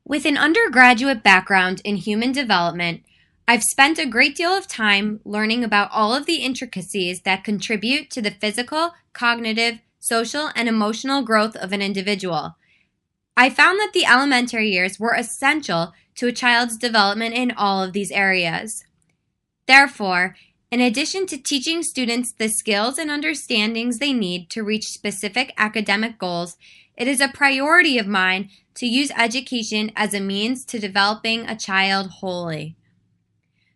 With an undergraduate background in human development, I've spent a great deal of time learning about all of the intricacies that contribute to the physical, cognitive, social, and emotional growth of an individual. I found that the elementary years were essential to a child's development in all of these areas. Therefore, in addition to teaching students the skills and understandings they need to reach specific academic goals, it is a priority of mine to use education as a means to developing a child wholly.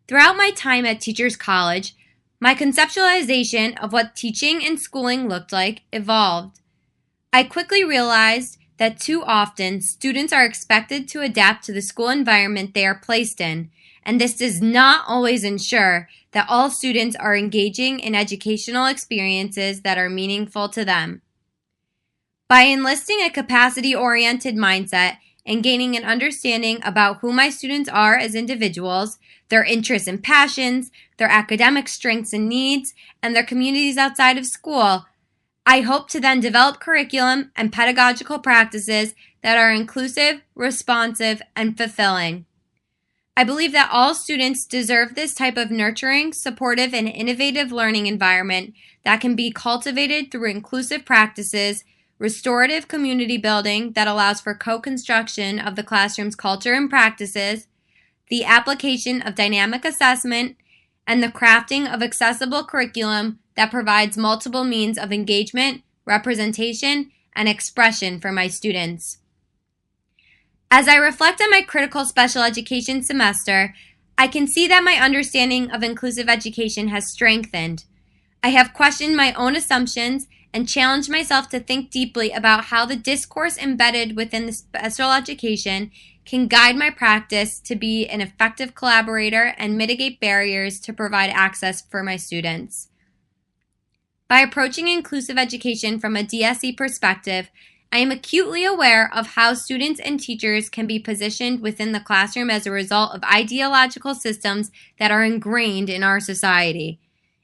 Throughout my time at Teachers College, my conceptualization of what teaching and schooling looked like evolved. I quickly realized that too often students are expected to adapt to the school environment they are placed in, and this does not always ensure that all students are engaging in educational experiences that are meaningful to them. By enlisting a capacity-oriented mindset and gaining an understanding about who my students are as individuals, their interests and passions, their academic strengths and needs, and their communities outside of school, I hope to then develop curriculum and pedagogical practices that are inclusive, responsive, and fulfilling. I believe that all students deserve this type of nurturing, supportive, and innovative learning environment that can be cultivated through inclusive practices, restorative community building that allows for co-construction of the classroom's culture and practices, the application of dynamic assessment, and the crafting of accessible curriculum that provides multiple means of engagement, representation, and expression for my students. As I reflect on my critical special education semester, I can see that my understanding of inclusive education has strengthened. I have questioned my own assumptions and challenged myself to think deeply about how the discourse embedded within the special education can guide my practice to be an effective collaborator and mitigate barriers to provide access for my students. By approaching inclusive education from a DSE perspective, I am acutely aware of how students and teachers can be positioned within the classroom as a result of ideological systems that are ingrained in our society.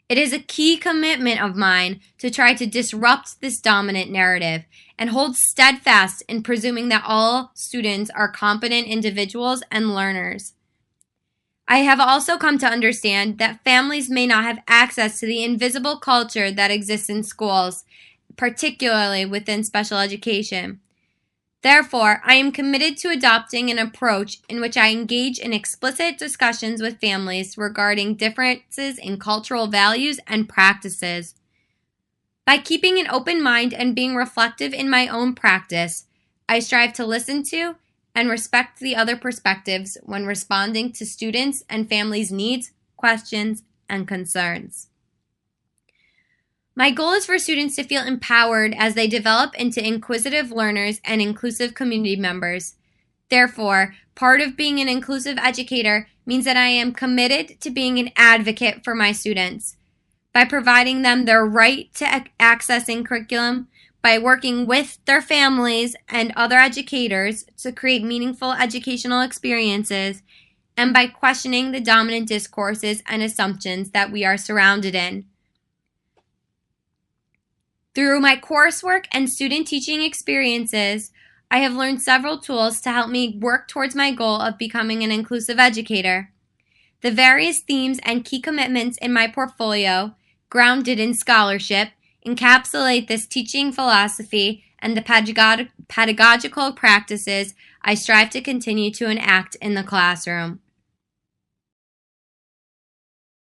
It is a key commitment of mine to try to disrupt this dominant narrative and hold steadfast in presuming that all students are competent individuals and learners. I have also come to understand that families may not have access to the invisible culture that exists in schools, particularly within special education. Therefore, I am committed to adopting an approach in which I engage in explicit discussions with families regarding differences in cultural values and practices. By keeping an open mind and being reflective in my own practice, I strive to listen to and respect the other perspectives when responding to students' and families' needs, questions, and concerns. My goal is for students to feel empowered as they develop into inquisitive learners and inclusive community members. Therefore, part of being an inclusive educator means that I am committed to being an advocate for my students. By providing them their right to accessing curriculum, by working with their families and other educators to create meaningful educational experiences, and by questioning the dominant discourses and assumptions that we are surrounded in. Through my coursework and student teaching experiences, I have learned several tools to help me work towards my goal of becoming an inclusive educator. The various themes and key commitments in my portfolio, grounded in scholarship, encapsulate this teaching philosophy and the pedagogical practices I strive to continue to enact in the classroom.